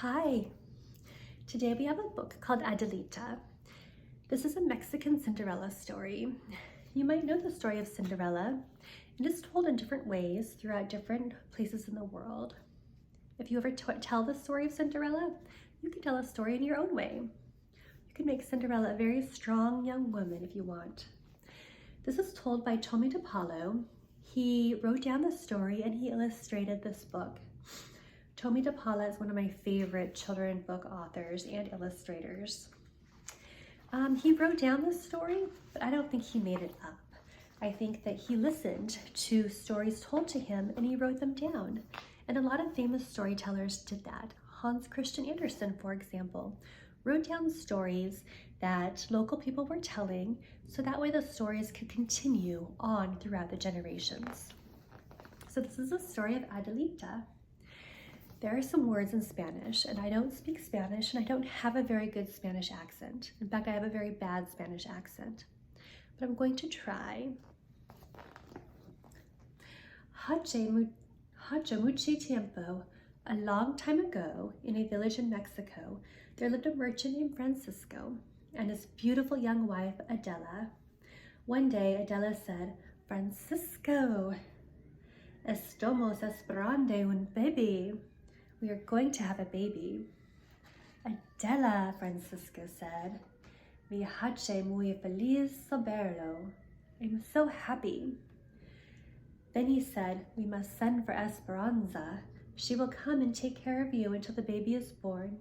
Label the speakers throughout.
Speaker 1: Hi! Today we have a book called Adelita. This is a Mexican Cinderella story. You might know the story of Cinderella. It is told in different ways throughout different places in the world. If you ever tell the story of Cinderella, you can tell a story in your own way. You can make Cinderella a very strong young woman if you want. This is told by Tomie de Paolo. He wrote down the story and he illustrated this book. Tomie de Paolo is one of my favorite children's book authors and illustrators. He wrote down this story, but I don't think he made it up. I think that he listened to stories told to him and he wrote them down. And a lot of famous storytellers did that. Hans Christian Andersen, for example, wrote down stories that local people were telling, so that way the stories could continue on throughout the generations. So this is the story of Adelita. There are some words in Spanish, and I don't speak Spanish, and I don't have a very good Spanish accent. In fact, I have a very bad Spanish accent, but I'm going to try. Hace mucho tiempo, a long time ago, in a village in Mexico, there lived a merchant named Francisco and his beautiful young wife, Adela. One day, Adela said, "Francisco, estamos esperando un baby." We are going to have a baby. Adela, Francisco said, "Me hace muy feliz saberlo." I'm so happy. Then he said, "We must send for Esperanza. She will come and take care of you until the baby is born,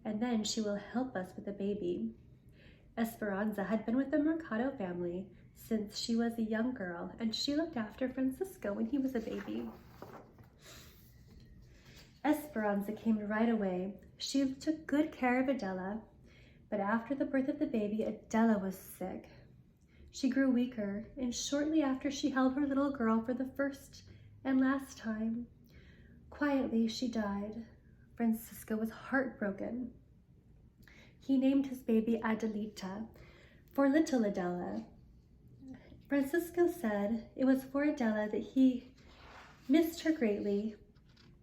Speaker 1: and then she will help us with the baby." Esperanza had been with the Mercado family since she was a young girl, and she looked after Francisco when he was a baby. Esperanza came right away. She took good care of Adela, but after the birth of the baby, Adela was sick. She grew weaker, and shortly after she held her little girl for the first and last time, quietly she died. Francisco was heartbroken. He named his baby Adelita for little Adela. Francisco said it was for Adela that he missed her greatly,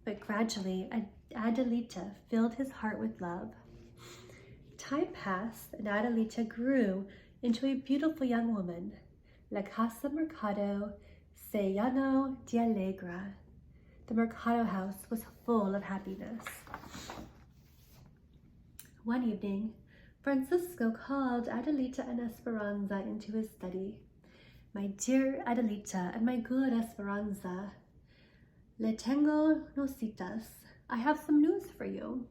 Speaker 1: but gradually Adelita filled his heart with love. Time passed and Adelita grew into a beautiful young woman. La casa mercado se llenó de alegría. The Mercado house was full of happiness. One evening, Francisco called Adelita and Esperanza into his study. "My dear Adelita and my good Esperanza, le tengo noticias. I have some news for you.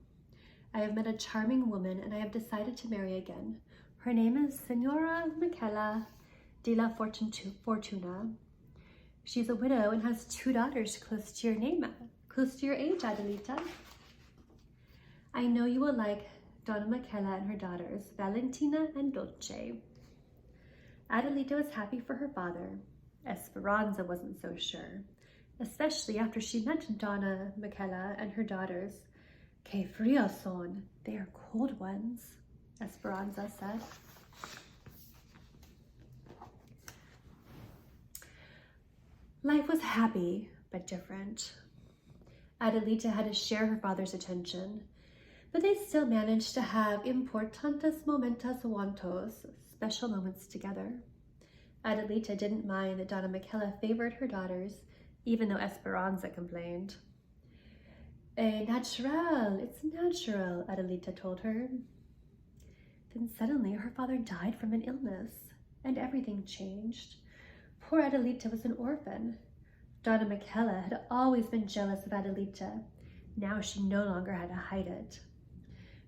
Speaker 1: I have met a charming woman and I have decided to marry again. Her name is Señora Michela de la Fortuna. She's a widow and has 2 daughters close to your age, Adelita. I know you will like Donna Michela and her daughters, Valentina and Dolce." Adelita was happy for her father. Esperanza wasn't so sure, especially after she met Donna Michela and her daughters. "Que fríos son, they are cold ones," Esperanza said. Life was happy, but different. Adelita had to share her father's attention, but they still managed to have importantes momentos juntos, special moments together. Adelita didn't mind that Donna Michela favored her daughters, even though Esperanza complained. Natural, it's natural," Adelita told her. Then suddenly her father died from an illness, and everything changed. Poor Adelita was an orphan. Donna Michela had always been jealous of Adelita. Now she no longer had to hide it.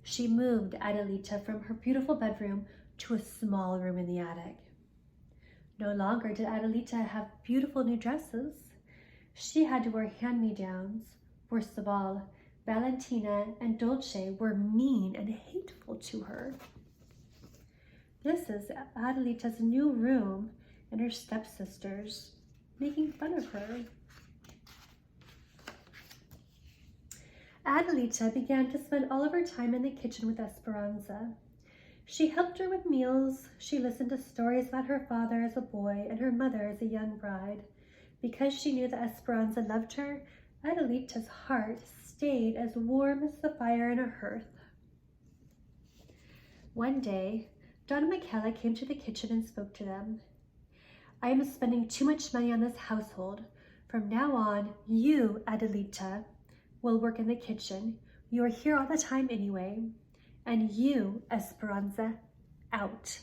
Speaker 1: She moved Adelita from her beautiful bedroom to a small room in the attic. No longer did Adelita have beautiful new dresses. She had to wear hand-me-downs. Worst of all, Valentina and Dolce were mean and hateful to her. This is Adelita's new room, and her stepsisters making fun of her. Adelita began to spend all of her time in the kitchen with Esperanza. She helped her with meals. She listened to stories about her father as a boy and her mother as a young bride. Because she knew that Esperanza loved her, Adelita's heart stayed as warm as the fire in a hearth. One day, Donna Michaela came to the kitchen and spoke to them. I am spending too much money on this household. From now on, you, Adelita, will work in the kitchen. You are here all the time anyway. And you, Esperanza, out.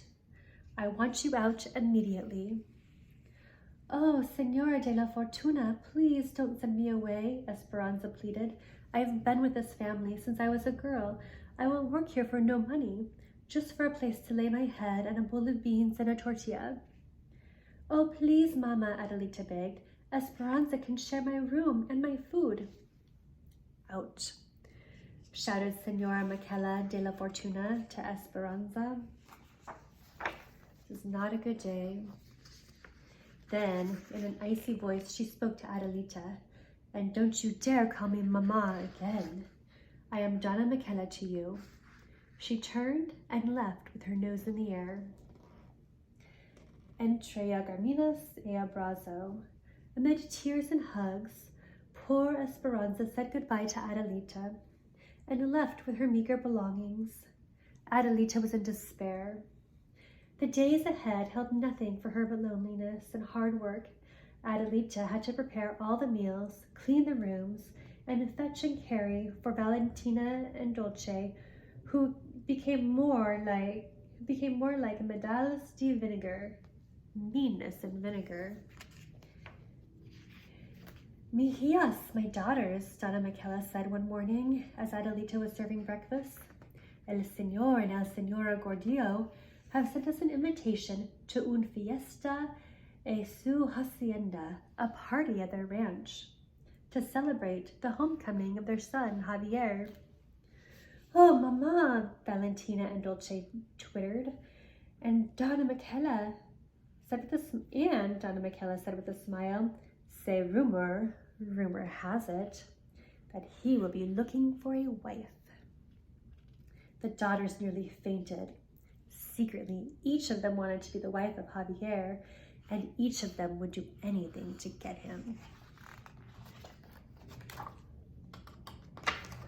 Speaker 1: I want you out immediately. Oh, Senora de la Fortuna, please don't send me away, Esperanza pleaded. I have been with this family since I was a girl. I will work here for no money, just for a place to lay my head and a bowl of beans and a tortilla. Oh, please, Mama, Adelita begged. Esperanza can share my room and my food. Out, shouted Senora Michaela de la Fortuna to Esperanza. This is not a good day. Then, in an icy voice, she spoke to Adelita. And don't you dare call me Mama again. I am Donna Michaela to you. She turned and left with her nose in the air. Entre lagrimas y abrazo. Amid tears and hugs, poor Esperanza said goodbye to Adelita and left with her meager belongings. Adelita was in despair. The days ahead held nothing for her but loneliness and hard work. Adelita had to prepare all the meals, clean the rooms, and fetch and carry for Valentina and Dolce, who became more like medallas de vinegar, meanness and vinegar. Mijillas, my daughters, Donna Michaela said one morning as Adelita was serving breakfast. El Señor and El Señora Gordillo have sent us an invitation to un fiesta en su hacienda, a party at their ranch, to celebrate the homecoming of their son, Javier. Oh, Mama, Valentina and Dolce twittered, and Donna Michaela said with a smile, say rumor has it, that he will be looking for a wife. The daughters nearly fainted. Secretly, each of them wanted to be the wife of Javier, and each of them would do anything to get him.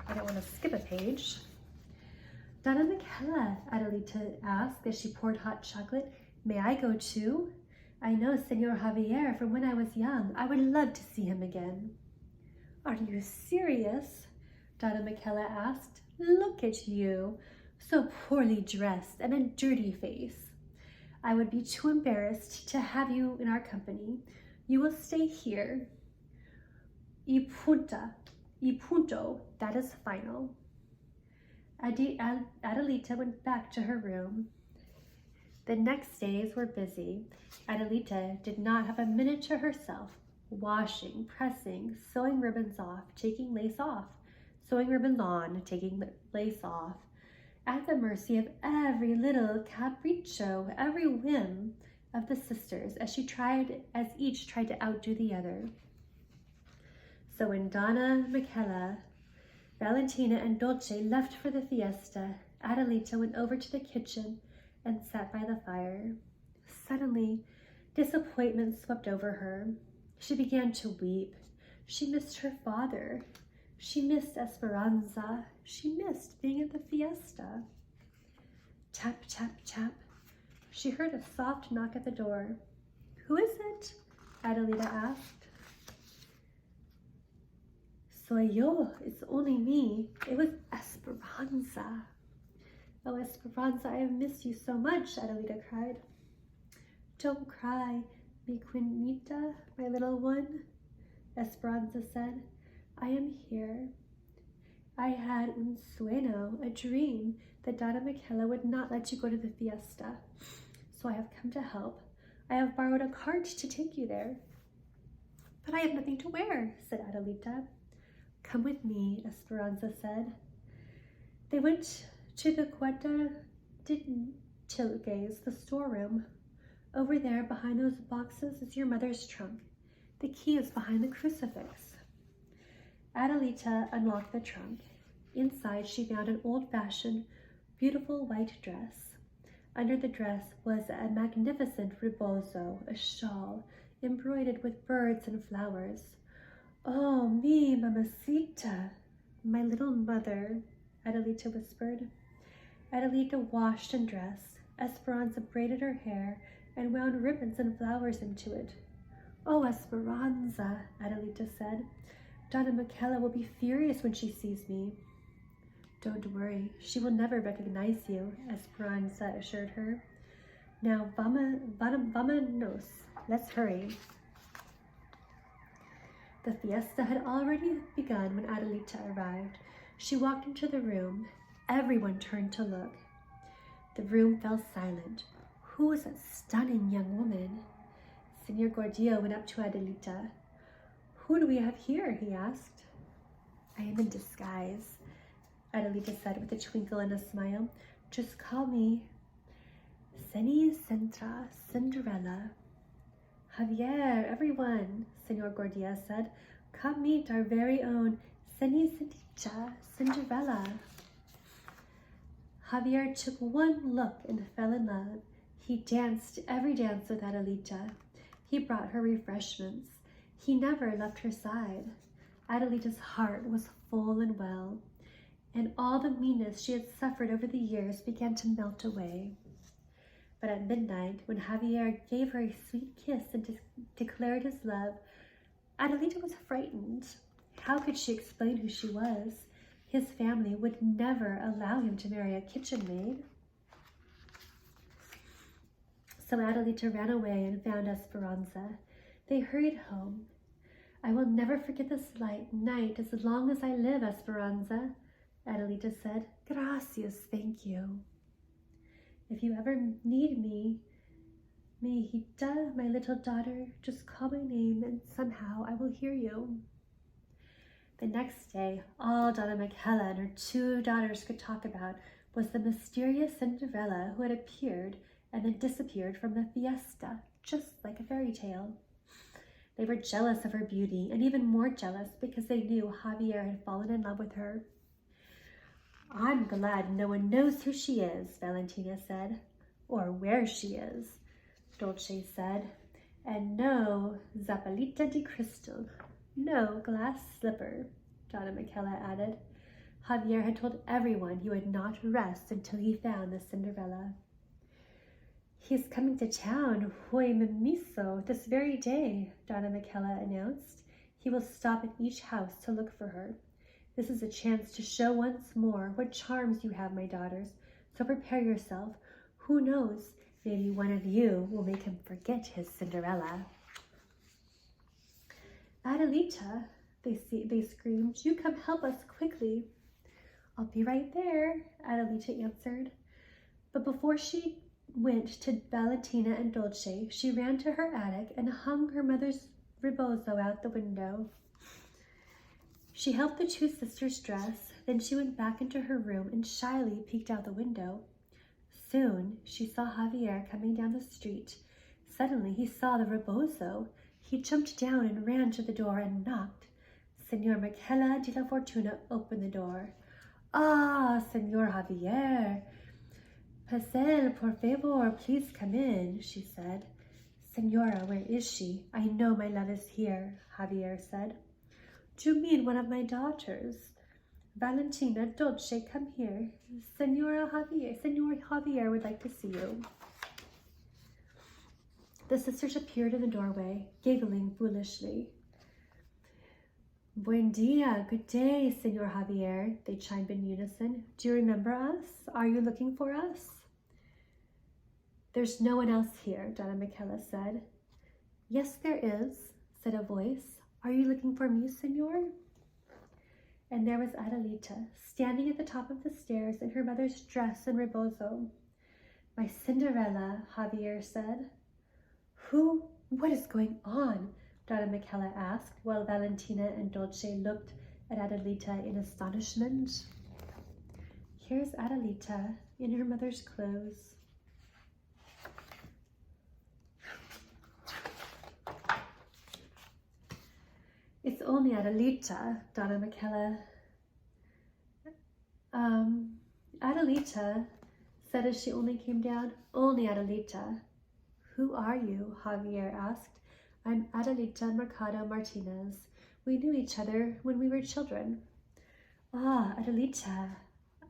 Speaker 1: I don't want to skip a page. Donna Michaela, Adelita asked as she poured hot chocolate. May I go too? I know Senor Javier from when I was young. I would love to see him again. Are you serious? Donna Michaela asked. Look at you, so poorly dressed and a dirty face. I would be too embarrassed to have you in our company. You will stay here. Y punto, that is final. Adelita went back to her room. The next days were busy. Adelita did not have a minute to herself. Washing, pressing, sewing ribbons off, taking lace off, sewing ribbons on, taking lace off, at the mercy of every little capriccio, every whim of the sisters as each tried to outdo the other. So when Donna Michaela, Valentina, and Dolce left for the fiesta, Adelita went over to the kitchen and sat by the fire. Suddenly, disappointment swept over her. She began to weep. She missed her father. She missed Esperanza. She missed being at the fiesta. Tap, tap, tap. She heard a soft knock at the door. Who is it? Adelita asked. Soy yo. It's only me. It was Esperanza. Oh, Esperanza, I have missed you so much, Adelita cried. Don't cry, mi quinita, my little one, Esperanza said. I am here. I had un sueño, a dream, that Donna Michaela would not let you go to the fiesta. So I have come to help. I have borrowed a cart to take you there. But I have nothing to wear, said Adelita. Come with me, Esperanza said. They went to the Cuarta de Tilgues, the storeroom. Over there, behind those boxes, is your mother's trunk. The key is behind the crucifix. Adelita unlocked the trunk. Inside, she found an old-fashioned, beautiful white dress. Under the dress was a magnificent rebozo, a shawl embroidered with birds and flowers. Oh, mi mamacita, my little mother, Adelita whispered. Adelita washed and dressed. Esperanza braided her hair and wound ribbons and flowers into it. Oh, Esperanza, Adelita said. Donna Michaela will be furious when she sees me. Don't worry, she will never recognize you, Esperanza assured her. Now, vámonos, let's hurry. The fiesta had already begun when Adelita arrived. She walked into the room. Everyone turned to look. The room fell silent. Who was that stunning young woman? Senor Gordillo went up to Adelita. Who do we have here? He asked. I am in disguise, Adelita said with a twinkle and a smile. Just call me Cinderella. Javier, everyone, Senor Gordillo said. Come meet our very own Cinderella. Javier took one look and fell in love. He danced every dance with Adelita. He brought her refreshments. He never left her side. Adelita's heart was full and well, and all the meanness she had suffered over the years began to melt away. But at midnight, when Javier gave her a sweet kiss and declared his love, Adelita was frightened. How could she explain who she was? His family would never allow him to marry a kitchen maid. So Adelita ran away and found Esperanza. They hurried home. I will never forget this night as long as I live, Esperanza, Adelita said. Gracias, thank you. If you ever need me, Mijita, my little daughter, just call my name and somehow I will hear you. The next day, all Donna Michaela and her 2 daughters could talk about was the mysterious Cinderella who had appeared and then disappeared from the fiesta, just like a fairy tale. They were jealous of her beauty and even more jealous because they knew Javier had fallen in love with her. I'm glad no one knows who she is, Valentina said. Or where she is, Dolce said. And no zapalita de crystal, no glass slipper, Donna Michaela added. Javier had told everyone he would not rest until he found the Cinderella. He's coming to town, hoy mimiso, this very day, Donna Michaela announced. He will stop at each house to look for her. This is a chance to show once more what charms you have, my daughters. So prepare yourself. Who knows, maybe one of you will make him forget his Cinderella. Adelita, they screamed, you come help us quickly. I'll be right there, Adelita answered. But before she went to Valentina and Dolce, she ran to her attic and hung her mother's rebozo out the window. She helped the 2 sisters dress, then she went back into her room and shyly peeked out the window. Soon, she saw Javier coming down the street. Suddenly, he saw the rebozo. He jumped down and ran to the door and knocked. Senor Michaela de la Fortuna opened the door. Ah, Senor Javier. Pasel, por favor, please come in, she said. Senora, where is she? I know my love is here, Javier said. Do you mean one of my daughters? Valentina, Dolce, come here. Senor Javier would like to see you. The sisters appeared in the doorway, giggling foolishly. Buen dia, good day, Senor Javier, they chimed in unison. Do you remember us? Are you looking for us? There's no one else here, Donna Michaela said. Yes, there is, said a voice. Are you looking for me, Senor? And there was Adelita, standing at the top of the stairs in her mother's dress and rebozo. My Cinderella, Javier said. What is going on? Donna Michaela asked, while Valentina and Dolce looked at Adelita in astonishment. Here's Adelita in her mother's clothes. It's only Adelita, Donna Michaela. Adelita said as she only came down. Only Adelita. Who are you? Javier asked. I'm Adelita Mercado Martinez. We knew each other when we were children. Ah, Adelita.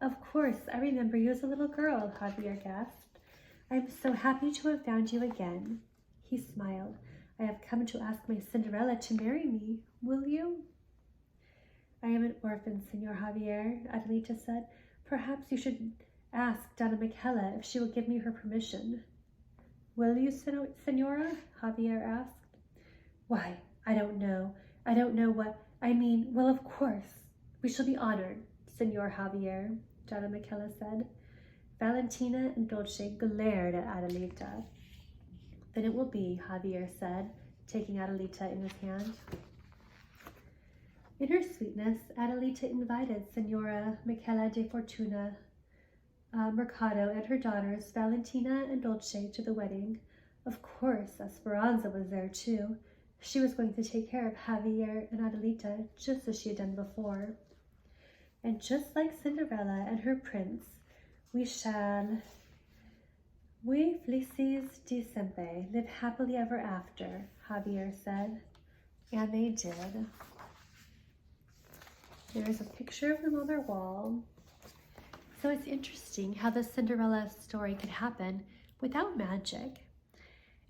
Speaker 1: Of course, I remember you as a little girl, Javier gasped. I am so happy to have found you again. He smiled. I have come to ask my Cinderella to marry me. Will you? I am an orphan, Senor Javier, Adelita said. Perhaps you should ask Donna Michela if she will give me her permission. Will you, Senora? Javier asked. Why, I don't know. I don't know what... I mean, well, of course. We shall be honored, Senor Javier, Donna Michela said. Valentina and Dolce glared at Adelita. Then it will be, Javier said, taking Adelita in his hand. In her sweetness, Adelita invited Senora Michela de Fortuna Mercado and her daughters, Valentina and Dolce, to the wedding. Of course, Esperanza was there too. She was going to take care of Javier and Adelita just as she had done before. And just like Cinderella and her prince, we felices de siempre, live happily ever after, Javier said. And they did. There's a picture of them on their wall. So it's interesting how the Cinderella story could happen without magic.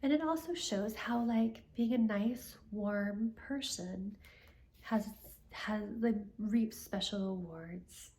Speaker 1: And it also shows how, like, being a nice, warm person has like reaps special rewards.